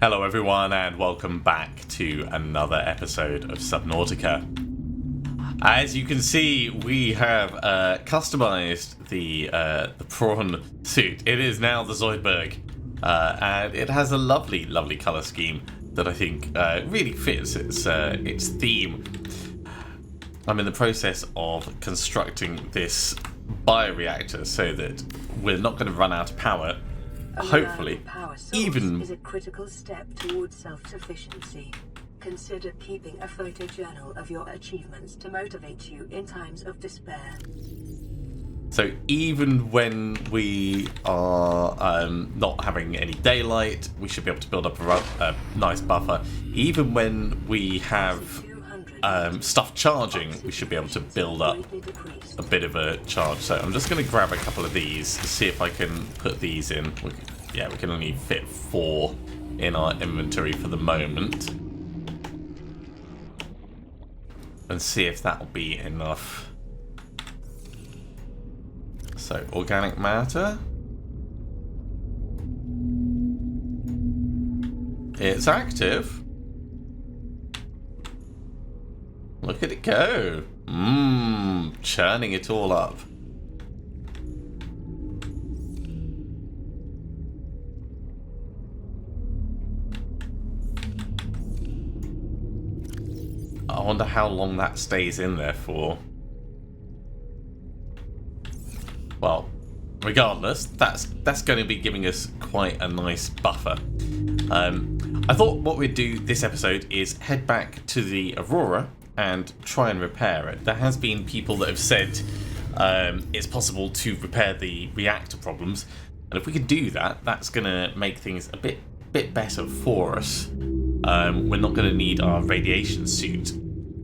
Hello everyone and welcome back to another episode of Subnautica. As you can see, we have customized the Prawn Suit. It is now the Zoidberg, and it has a lovely, lovely colour scheme that I think really fits its theme. I'm in the process of constructing this bioreactor so that we're not going to run out of power. Hopefully, even is a critical step towards self-sufficiency. Consider keeping a photojournal of your achievements to motivate you in times of despair. So even when we are not having any daylight, we should be able to build up a nice buffer. Even when we have stuff charging, we should be able to build up a bit of a charge. So I'm just going to grab a couple of these to see if I can put these in. We can only fit 4 in our inventory for the moment. And see if that'll be enough. So, organic matter. It's active. Look at it go. Churning it all up. I wonder how long that stays in there for. Well, regardless, that's going to be giving us quite a nice buffer. I thought what we'd do this episode is head back to the Aurora and try and repair it. There has been people that have said it's possible to repair the reactor problems, and if we can do that, that's going to make things a bit better for us. We're not going to need our radiation suit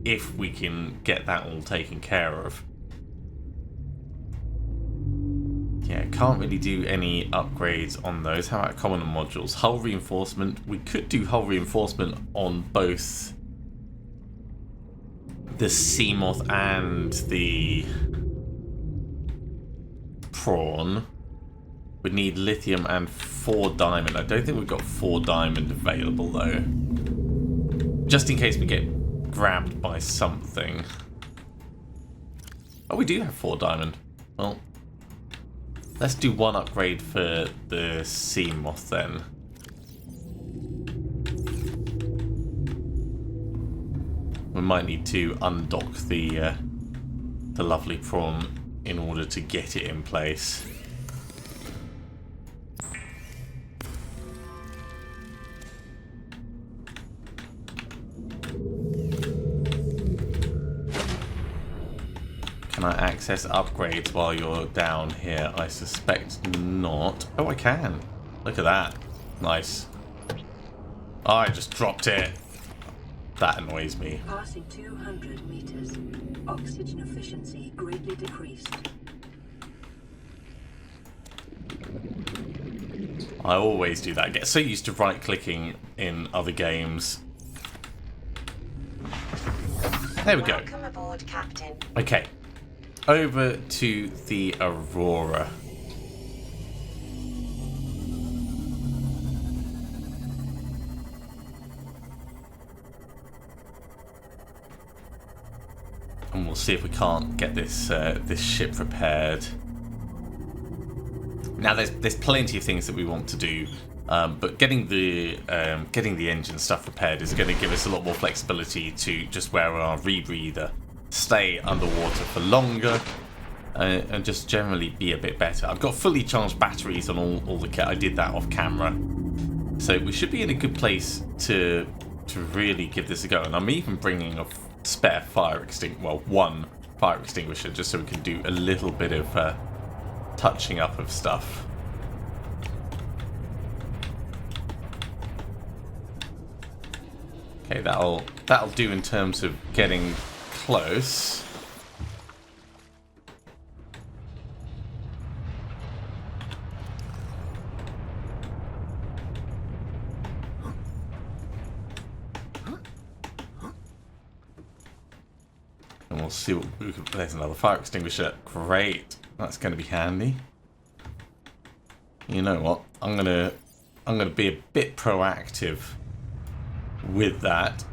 if we can get that all taken care of. Yeah, can't really do any upgrades on those. How about common modules? Hull reinforcement. We could do hull reinforcement on both the Seamoth and the Prawn. We'd need lithium and 4 diamond. I don't think we've got 4 diamond available though. Just in case we get grabbed by something. Oh, we do have 4 diamond. Well, let's do 1 upgrade for the Seamoth then. We might need to undock the lovely prawn in order to get it in place. Can I access upgrades while you're down here? I suspect not. Oh, I can. Look at that. Nice. Oh, I just dropped it. That annoys me. Passing 200 meters. Oxygen efficiency greatly decreased. I always do that. I get so used to right-clicking in other games. There we go. Welcome aboard, Captain. Okay. Over to the Aurora. And we'll see if we can't get this this ship repaired. Now, there's plenty of things that we want to do, but getting the engine stuff repaired is going to give us a lot more flexibility to just wear our rebreather, stay underwater for longer, and just generally be a bit better. I've got fully charged batteries on all the kit. I did that off camera, so we should be in a good place to really give this a go. And I'm even bringing a spare fire extinguisher, well, 1 fire extinguisher, just so we can do a little bit of touching up of stuff. Okay, that'll do in terms of getting close. And we'll see what we can. There's another fire extinguisher. Great. That's going to be handy. You know what? I'm going to I'm going to be a bit proactive with that.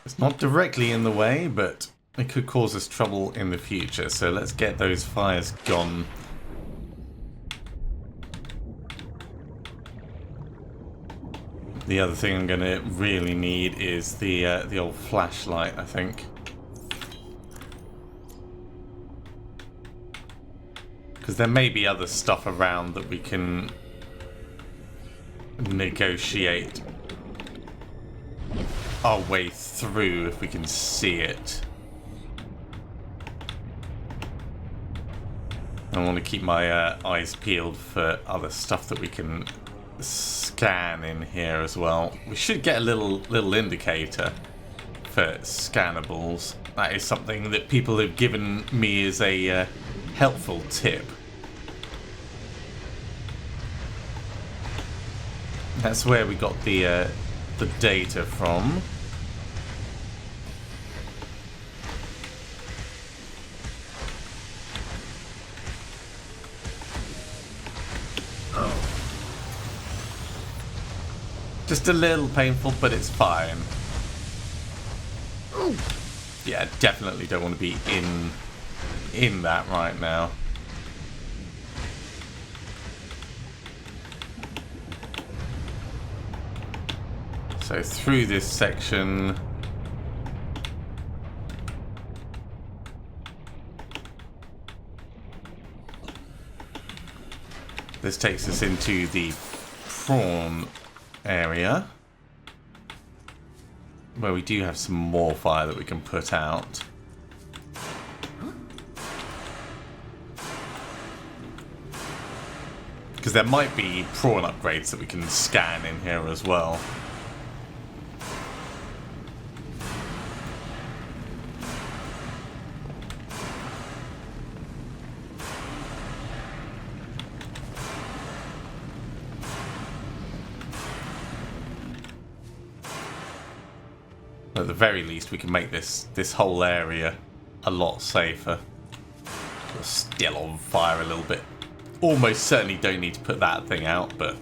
It's not directly in the way, but it could cause us trouble in the future. So let's get those fires gone. The other thing I'm going to really need is the old flashlight, I think. Because there may be other stuff around that we can negotiate our way through if we can see it. I want to keep my eyes peeled for other stuff that we can scan in here as well. We should get a little indicator for scannables. That is something that people have given me as a helpful tip. That's where we got the data from. Just a little painful, but it's fine. Yeah, definitely don't want to be in that right now. So through this section, this takes us into the prawn area, where we do have some more fire that we can put out. Because there might be prawn upgrades that we can scan in here as well. At the very least, we can make this whole area a lot safer. We're still on fire a little bit. Almost certainly don't need to put that thing out, but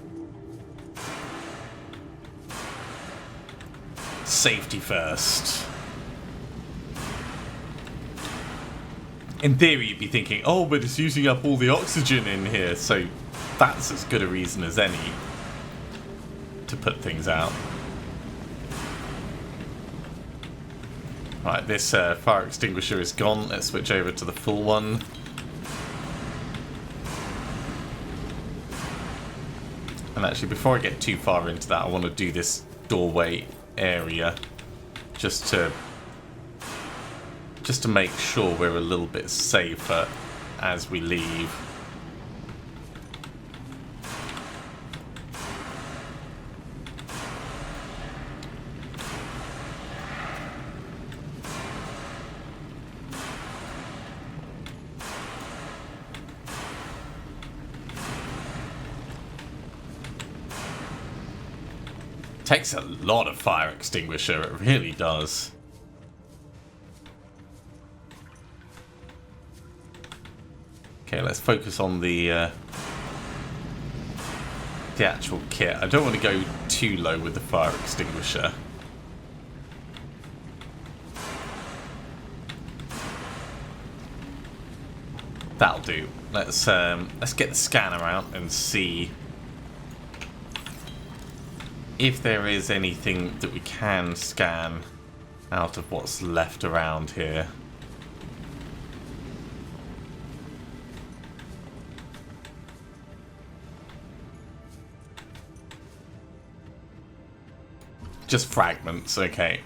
safety first. In theory, you'd be thinking, oh, but it's using up all the oxygen in here, so that's as good a reason as any to put things out. Right, this fire extinguisher is gone. Let's switch over to the full one. And actually, before I get too far into that, I want to do this doorway area just to make sure we're a little bit safer as we leave. Takes a lot of fire extinguisher, it really does. Okay, let's focus on the actual kit. I don't want to go too low with the fire extinguisher. That'll do. Let's get the scanner out and see if there is anything that we can scan out of what's left around here. Just fragments, okay.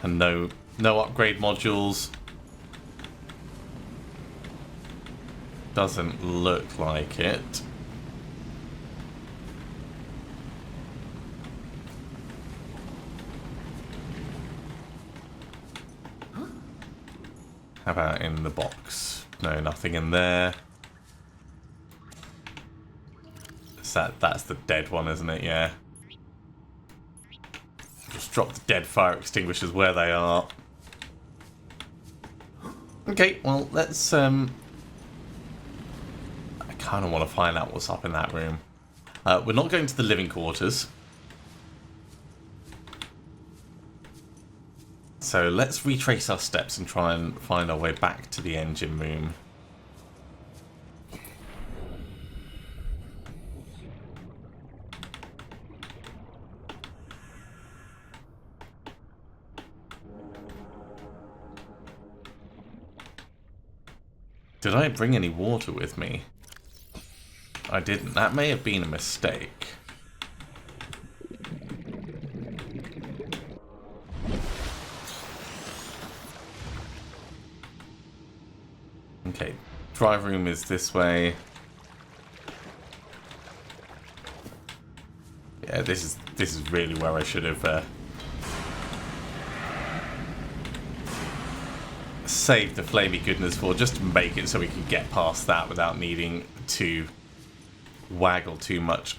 And no upgrade modules. Doesn't look like it. How about in the box? No, nothing in there. That's the dead one, isn't it? Yeah. Just drop the dead fire extinguishers where they are. Okay, well, let's... I kind of want to find out what's up in that room. We're not going to the living quarters. So let's retrace our steps and try and find our way back to the engine room. Did I bring any water with me? I didn't. That may have been a mistake. Okay, drive room is this way. Yeah, this is really where I should have saved the flamey goodness for, just to make it so we can get past that without needing to waggle too much.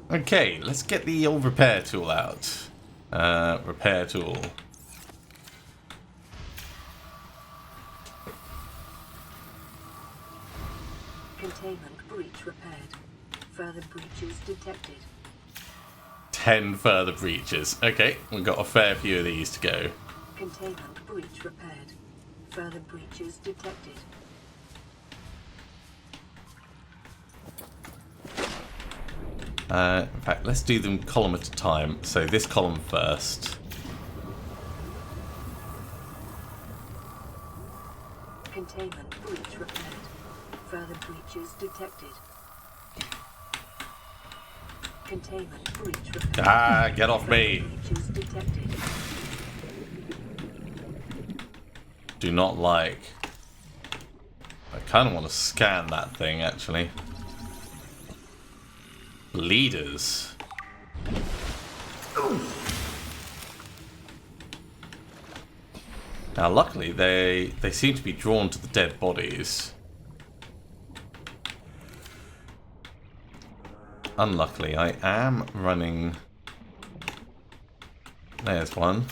Okay, let's get the old repair tool out. Repair tool. Containment breach repaired. Further breaches detected. 10 further breaches. Okay, we've got a fair few of these to go. Containment breach repaired. Further breaches detected. In fact, let's do them column at a time. So this column first. Containment breach repaired. Further breaches detected. Containment breach repaired. Ah, get off me! Breaches detected. Do not like. I kind of want to scan that thing, actually. Leaders. Now, luckily, they seem to be drawn to the dead bodies. Unluckily, I am running... There's one.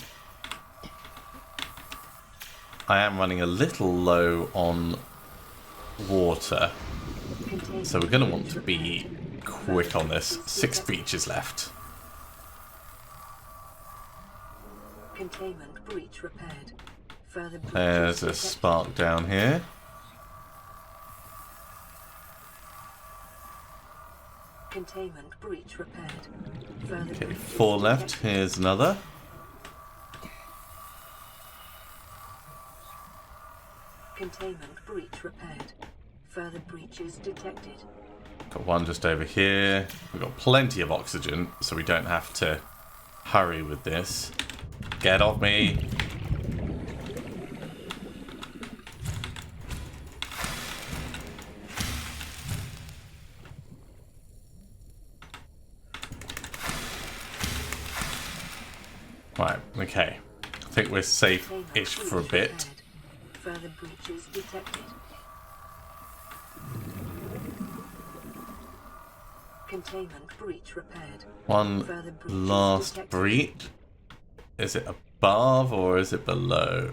I am running a little low on water. So we're going to want to be quick on this. 6 breaches left. Containment breach repaired. Further breaches There's a detected. spark down here. Containment breach repaired. Further Okay, breaches 4 left. detected. Here's another. Containment breach repaired. Further breaches detected. Got one just over here. We've got plenty of oxygen, so we don't have to hurry with this. Get off me. Right, okay. I think we're safe-ish for a bit. Further breaches detected. Containment breach repaired. One Further breaches last detected. breach. Is it above or is it below?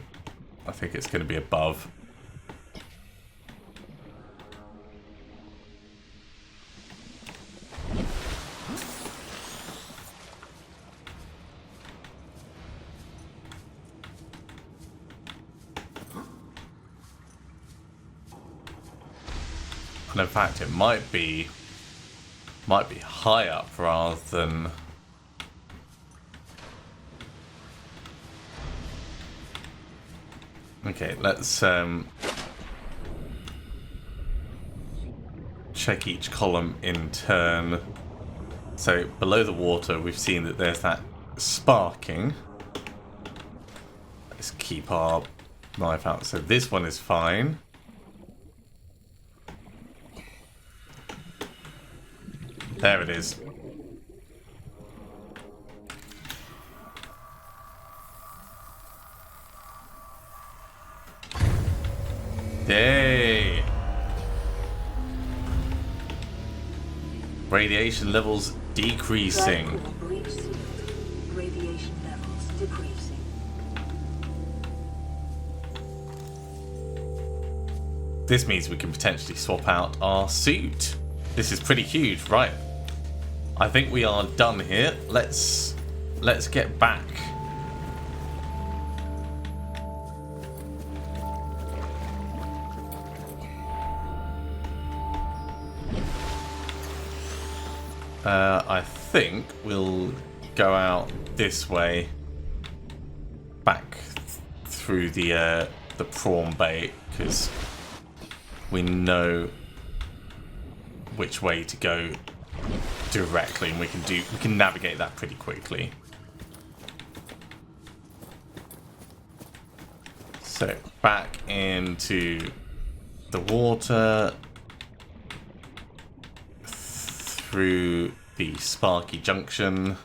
I think it's going to be above. And in fact, it might be high up rather than. Okay, let's check each column in turn. So below the water, we've seen that there's that sparking. Let's keep our knife out. So this one is fine. There it is. Yay! Radiation levels decreasing. Breach sealed. Radiation this means we can potentially swap out our suit. This is pretty huge, right? I think we are done here. Let's get back. I think we'll go out this way, back through the prawn bay, because we know which way to go directly, and we can navigate that pretty quickly. So back into the water, through the Sparky Junction,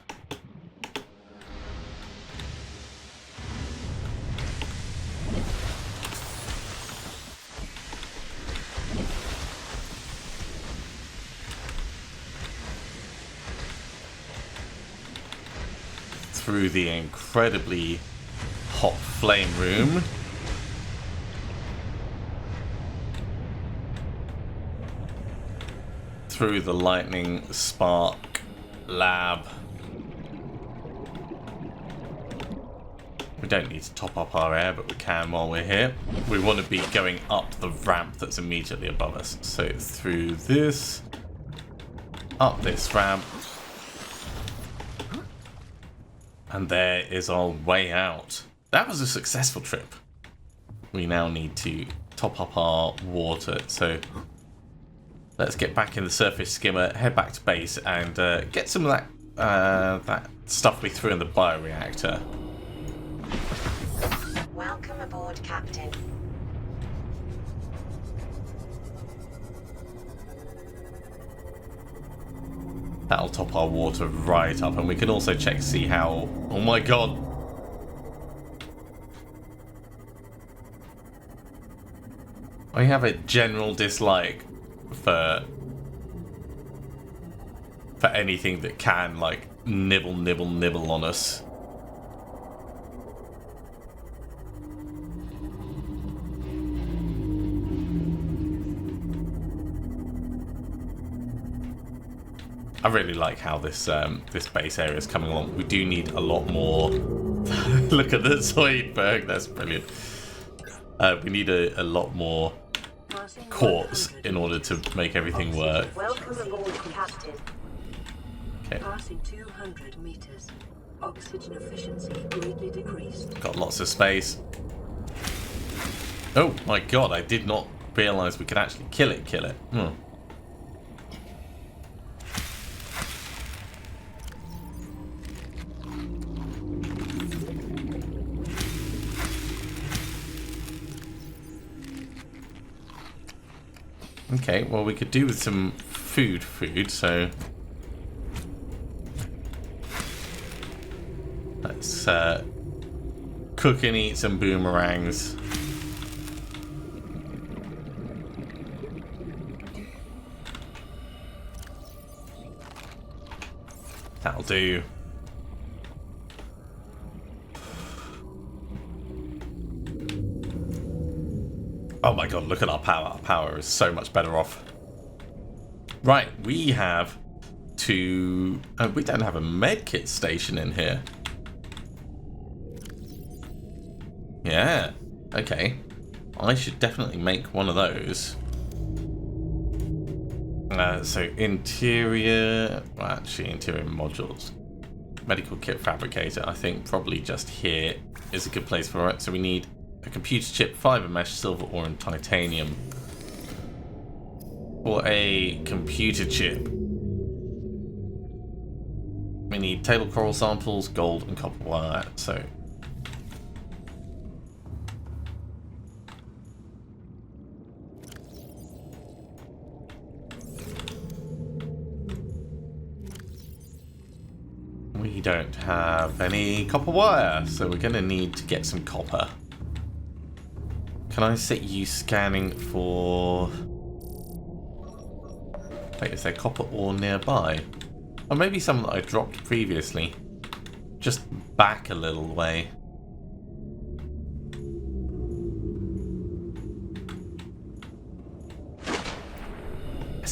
through the incredibly hot flame room, through the lightning spark lab. We don't need to top up our air, but we can while we're here. We want to be going up the ramp that's immediately above us. So through this, up this ramp, and there is our way out. That was a successful trip. We now need to top up our water, so let's get back in the surface skimmer, head back to base, and get some of that stuff we threw in the bioreactor. Welcome aboard, Captain. That'll top our water right up, and we can also check to see how... Oh my god! I have a general dislike for anything that can, like, nibble on us. I really like how this this base area is coming along. We do need a lot more. Look at the Zoidberg, that's brilliant. We need a lot more quartz in order to make everything work. Welcome aboard, Captain. Okay. Passing 200 meters. Oxygen efficiency greatly decreased. Got lots of space. Oh my god, I did not realise we could actually kill it. Okay, well we could do with some food, so let's cook and eat some boomerangs. That'll do. Oh my god, look at our power. Our power is so much better off. Right, we have to... Oh, we don't have a medkit station in here. Yeah, okay. I should definitely make one of those. So interior... Well, actually, interior modules. Medical kit fabricator. I think probably just here is a good place for it. So we need a computer chip, fiber mesh, silver ore, and titanium. For a computer chip, we need table coral samples, gold, and copper wire. So we don't have any copper wire, so we're going to need to get some copper. Can I set you scanning for... Wait, is there copper ore nearby? Or maybe some that I dropped previously. Just back a little way.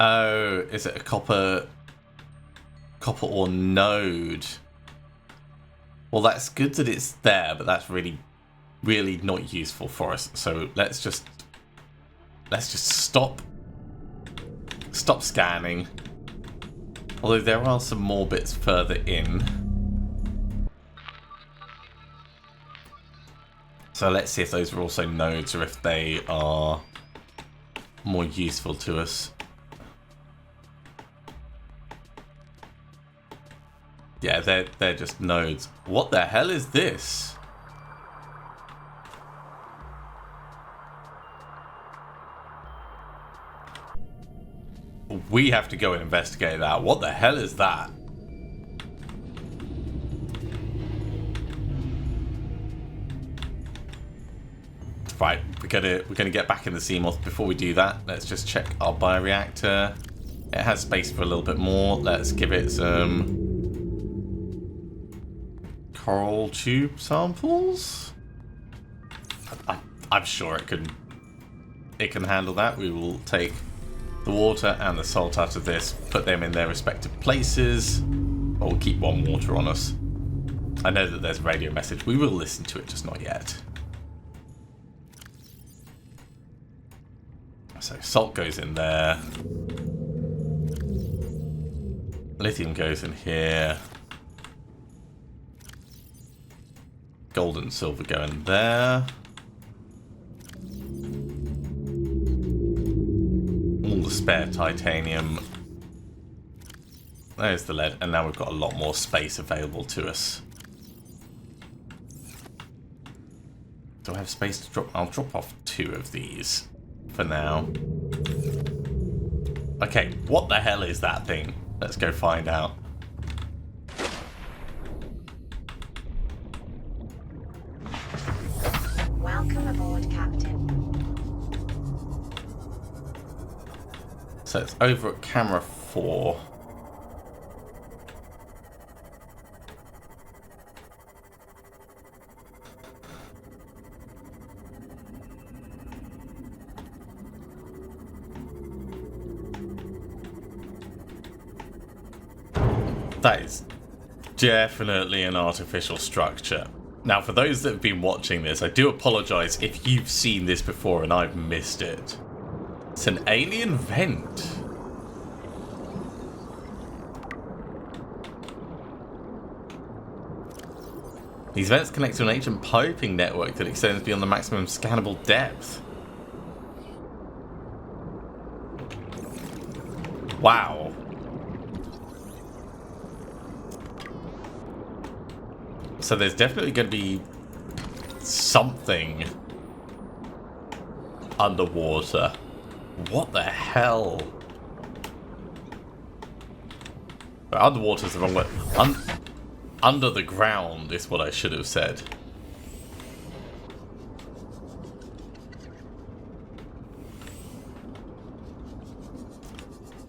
Oh, is it a copper ore node? Well, that's good that it's there, but that's really not useful for us. So let's just stop scanning. Although there are some more bits further in. So let's see if those are also nodes or if they are more useful to us. Yeah, they're just nodes. What the hell is this? We have to go and investigate that. What the hell is that? Right, we're gonna get back in the Seamoth. Before we do that, let's just check our bioreactor. It has space for a little bit more. Let's give it some coral tube samples. I'm sure it can handle that. We will take the water and the salt out of this, put them in their respective places. Or we'll keep one water on us. I know that there's a radio message. We will listen to it, just not yet. So salt goes in there. Lithium goes in here. Gold and silver go in there. All the spare titanium. There's the lead, and now we've got a lot more space available to us. Do I have space to drop? I'll drop off 2 of these for now. Okay, what the hell is that thing? Let's go find out. Welcome aboard, Captain. So it's over at camera 4. That is definitely an artificial structure. Now, for those that have been watching this, I do apologise if you've seen this before and I've missed it. It's an alien vent. These vents connect to an ancient piping network that extends beyond the maximum scannable depth. Wow. So there's definitely going to be something underwater. What the hell? But underwater's the wrong word. Under the ground is what I should have said.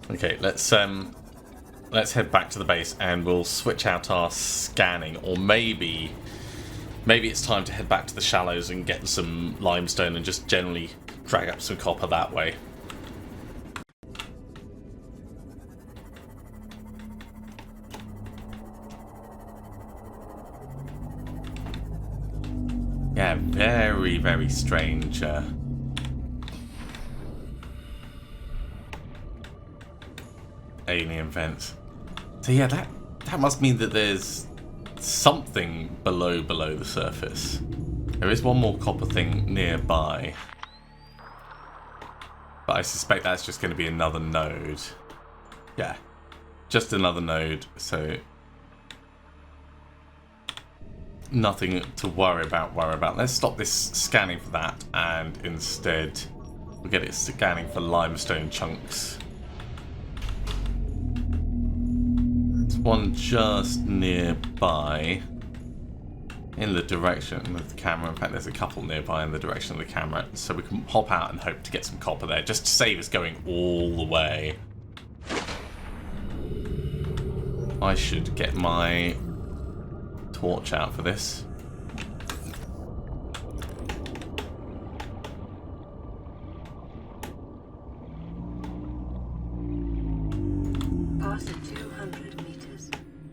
Okay, let's head back to the base and we'll switch out our scanning, or maybe it's time to head back to the shallows and get some limestone and just generally drag up some copper that way. Yeah, very, very strange. Alien vents. So yeah, that must mean that there's something below the surface. There is one more copper thing nearby, but I suspect that's just going to be another node. Yeah, just another node. So nothing to worry about. Let's stop this scanning for that, and instead we'll get it scanning for limestone chunks. One just nearby in the direction of the camera. In fact, there's a couple nearby in the direction of the camera, so we can hop out and hope to get some copper there, just to save us going all the way. I should get my torch out for this.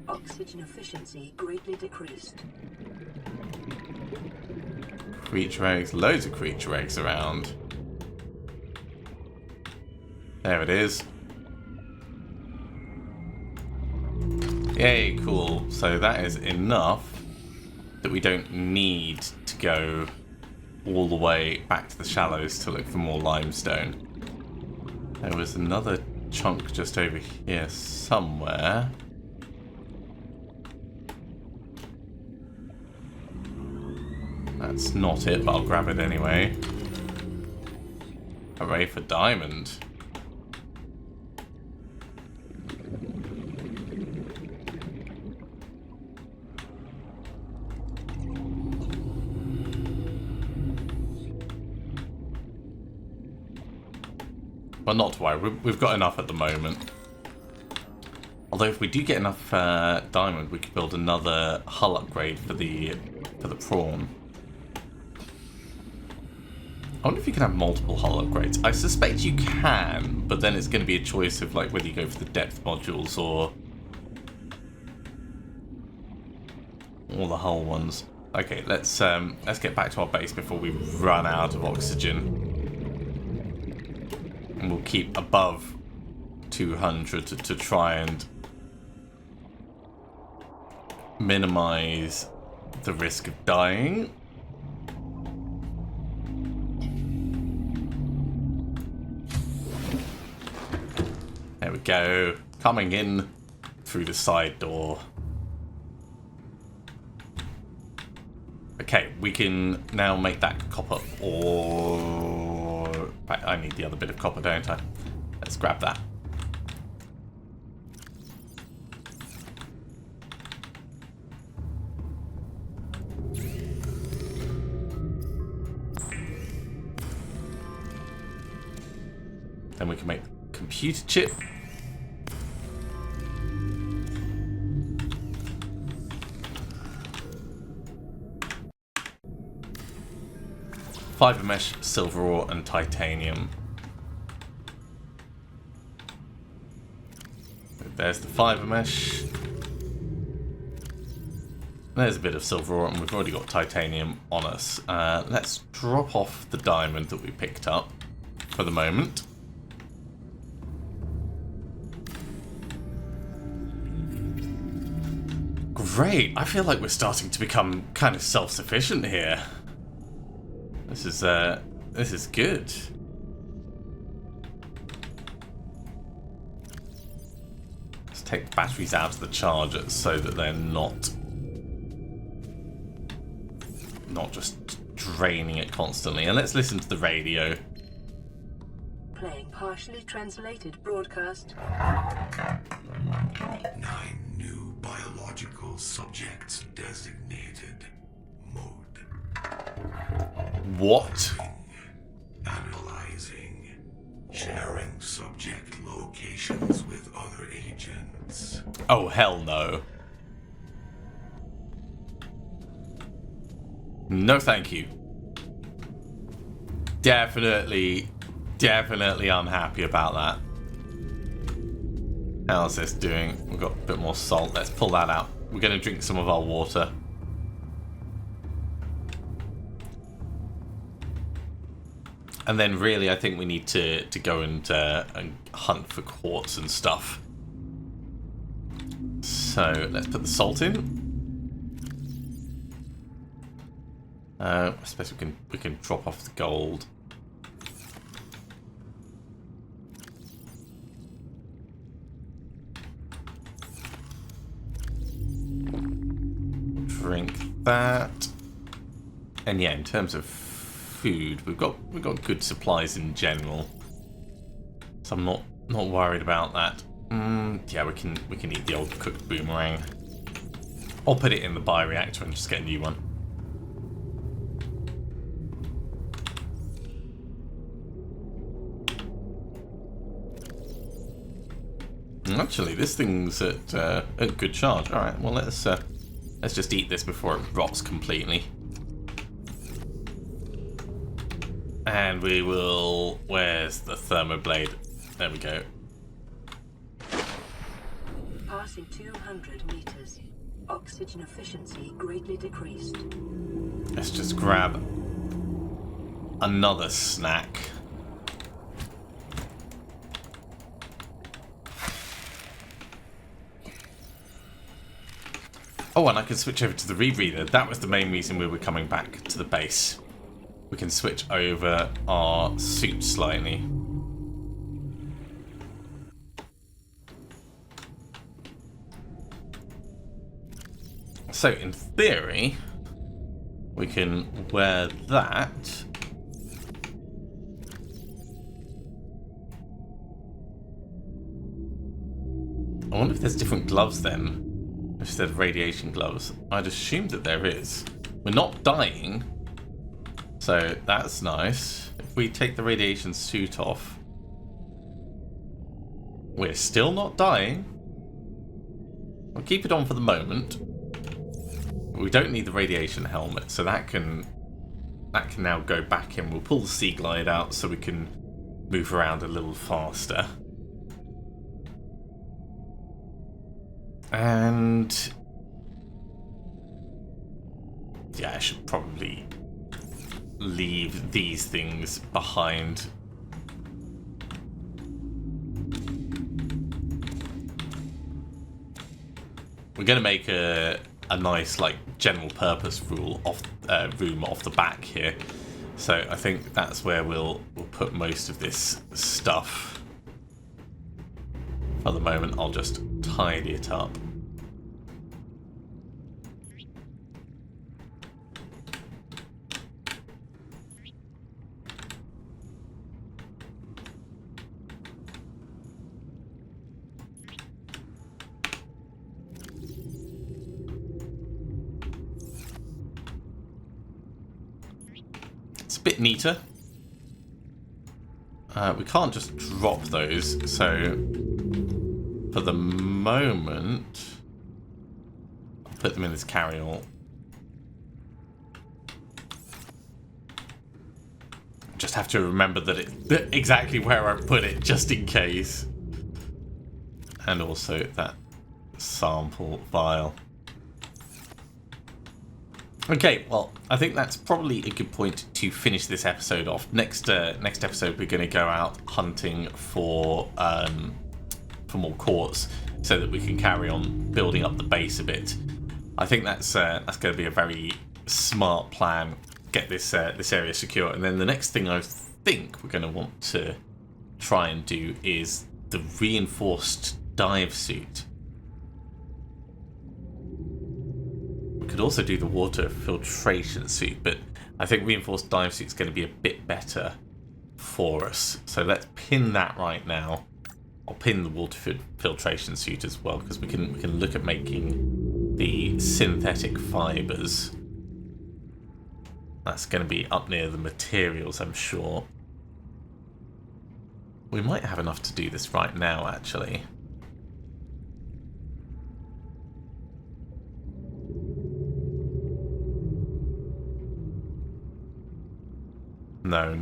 Oxygen efficiency greatly decreased. Creature eggs. Loads of creature eggs around. There it is. Yay, cool. So that is enough that we don't need to go all the way back to the shallows to look for more limestone. There was another chunk just over here somewhere. That's not it, but I'll grab it anyway. Hooray for diamond. But not to worry, we've got enough at the moment. Although if we do get enough diamond, we could build another hull upgrade for the prawn. I wonder if you can have multiple hull upgrades. I suspect you can, but then it's going to be a choice of like whether you go for the depth modules or the hull ones. Okay, let's get back to our base before we run out of oxygen. And we'll keep above 200 to try and minimize the risk of dying. There we go. Coming in through the side door. Okay, we can now make that copper ore. I need the other bit of copper, don't I? Let's grab that. Then we can make computer chip. Fiber mesh, silver ore, and titanium. There's the fiber mesh. There's a bit of silver ore, and we've already got titanium on us. Let's drop off the diamond that we picked up for the moment. Great! I feel like we're starting to become kind of self-sufficient here. This is good. Let's take the batteries out of the charger so that they're not just draining it constantly. And let's listen to the radio. Playing partially translated broadcast. 9 new biological subjects designated. Mode. What? Analyzing. Sharing subject locations with other agents. Oh, hell no. No, thank you. Definitely unhappy about that. How's this doing? We've got a bit more salt. Let's pull that out. We're going to drink some of our water. And then really, I think we need to go and hunt for quartz and stuff. So let's put the salt in. I suppose we can drop off the gold. Drink that. And yeah, in terms of food, we've got good supplies in general, so I'm not worried about that. Yeah, we can eat the old cooked boomerang. I'll put it in the bioreactor and just get a new one. Actually, this thing's at good charge. All right, well let's just eat this before it rots completely. And we will... Where's the thermoblade? There we go. Passing 200 meters. Oxygen efficiency greatly decreased. Let's just grab another snack. Oh, and I can switch over to the rebreather. That was the main reason we were coming back to the base. We can switch over our suit slightly. So, in theory, we can wear that. I wonder if there's different gloves then, instead of radiation gloves. I'd assume that there is. We're not dying, so that's nice. If we take the radiation suit off, we're still not dying. I'll keep it on for the moment. We don't need the radiation helmet, so that can now go back in. We'll pull the Sea Glide out so we can move around a little faster. And yeah, I should probably leave these things behind. We're going to make a nice, like, general purpose room off the back here. So I think that's where we'll put most of this stuff. For the moment, I'll just tidy it up. It's a bit neater. We can't just drop those, so for the moment, I'll put them in this carry-all. Just have to remember that exactly where I put it, just in case. And also that sample vial. Okay, well, I think that's probably a good point to finish this episode off. Next episode, we're going to go out hunting for more quartz, so that we can carry on building up the base a bit. I think that's going to be a very smart plan. Get this area secure, and then the next thing I think we're going to want to try and do is the reinforced dive suit. We could also do the water filtration suit, but I think reinforced dive suit is going to be a bit better for us. So let's pin that right now. I'll pin the water filtration suit as well, because we can look at making the synthetic fibers. That's going to be up near the materials, I'm sure. We might have enough to do this right now, actually. No,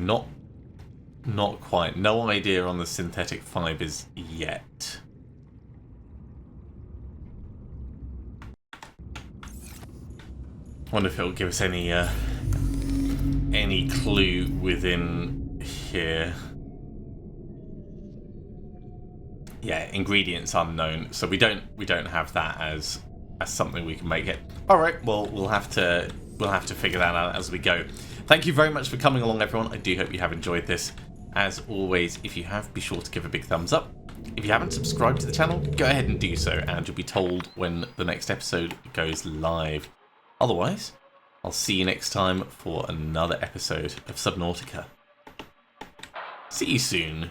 not quite. No idea on the synthetic fibers yet. Wonder if it'll give us any clue within here. Yeah, ingredients unknown. So we don't have that as something we can make it. All right. Well, we'll have to figure that out as we go. Thank you very much for coming along, everyone. I do hope you have enjoyed this. As always, if you have, be sure to give a big thumbs up. If you haven't subscribed to the channel, go ahead and do so, and you'll be told when the next episode goes live. Otherwise, I'll see you next time for another episode of Subnautica. See you soon.